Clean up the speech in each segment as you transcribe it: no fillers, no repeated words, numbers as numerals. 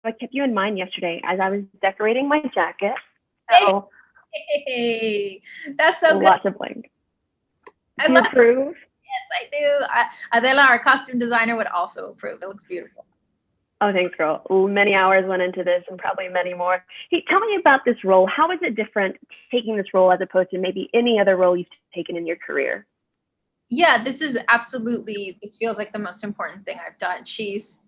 I kept you in mind yesterday as I was decorating my jacket. So Hey, that's so good. lots of bling. I Do you love. approve? Yes, I do. Adela, our costume designer, would also approve. It looks beautiful. Oh, thanks, girl. Many hours went into this and probably many more. Hey, tell me about this role. How is it different taking this role as opposed to maybe any other role you've taken in your career? Yeah, this feels like the most important thing I've done. She's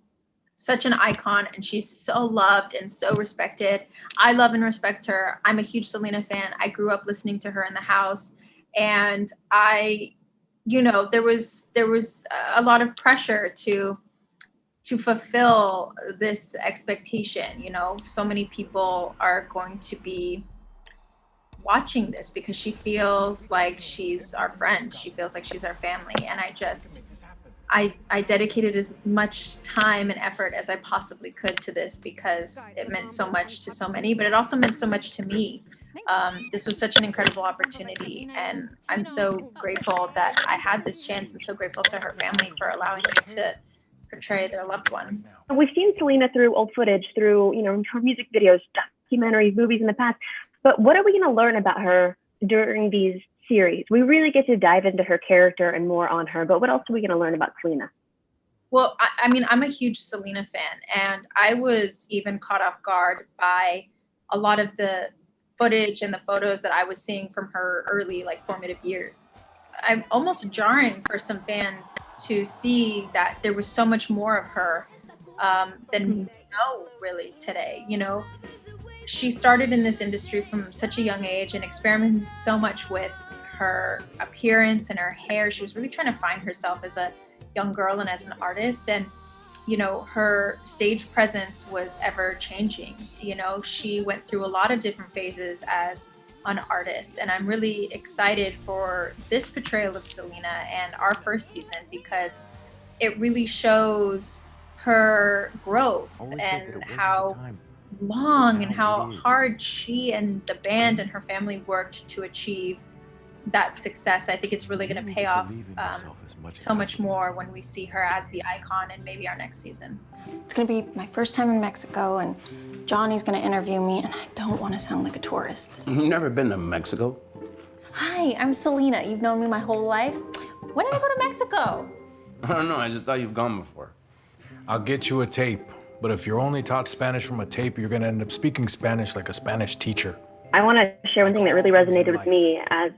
such an icon and she's so loved and so respected. I love and respect her. I'm a huge Selena fan. I grew up listening to her in the house, and there was a lot of pressure to fulfill this expectation. So many people are going to be watching this because she feels like she's our friend. She feels like she's our family. And I dedicated as much time and effort as I possibly could to this because it meant so much to so many, but it also meant so much to me. This was such an incredible opportunity, and I'm so grateful that I had this chance, and so grateful to her family for allowing me to portray their loved one. We've seen Selena through old footage, through her music videos, documentaries, movies in the past. But what are we going to learn about her during these series? We really get to dive into her character and more on her. But what else are we going to learn about Selena? Well, I mean, I'm a huge Selena fan, and I was even caught off guard by a lot of the footage and the photos that I was seeing from her early, like, formative years. I'm almost jarring for some fans to see that there was so much more of her than we know really today. She started in this industry from such a young age and experimented so much with her appearance and her hair. She was really trying to find herself as a young girl and as an artist. And, her stage presence was ever changing. She went through a lot of different phases as an artist. And I'm really excited for this portrayal of Selena and our first season because it really shows her growth and how long and how hard she and the band and her family worked to achieve that success. I think it's really going to pay off so much more when we see her as the icon in maybe our next season. It's going to be my first time in Mexico, and Johnny's going to interview me, and I don't want to sound like a tourist. You've never been to Mexico? Hi, I'm Selena. You've known me my whole life. When did I go to Mexico? I don't know, I just thought you've gone before. I'll get you a tape, but if you're only taught Spanish from a tape, you're going to end up speaking Spanish like a Spanish teacher. I want to share one thing that really resonated with me as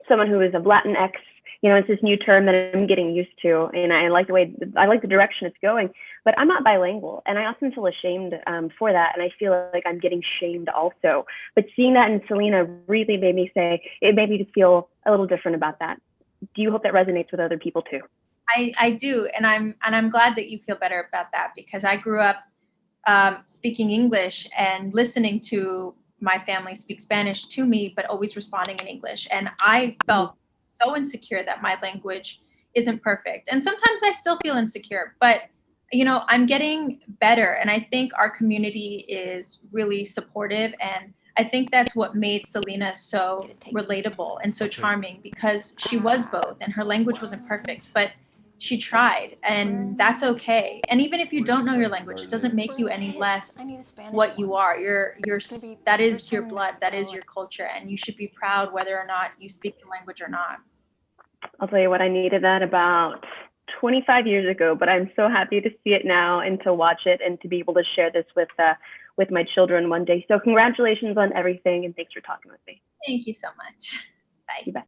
someone who is of Latinx. It's this new term that I'm getting used to, and I like the direction it's going. But I'm not bilingual, and I often feel ashamed for that, and I feel like I'm getting shamed also. But seeing that in Selena really made me just feel a little different about that. Do you hope that resonates with other people too? I do, and I'm glad that you feel better about that because I grew up speaking English and listening to my family speak Spanish to me, but always responding in English. And I felt so insecure that my language isn't perfect. And sometimes I still feel insecure, but I'm getting better. And I think our community is really supportive. And I think that's what made Selena so relatable and so charming because she was both and her language wasn't perfect, but she tried, and that's okay. And even if you don't know your language, it doesn't make you any less what you are. That is your blood, that is your culture, and you should be proud whether or not you speak the language or not. I'll tell you what, I needed that about 25 years ago, but I'm so happy to see it now and to watch it and to be able to share this with my children one day. So congratulations on everything, and thanks for talking with me. Thank you so much. Bye. You bet.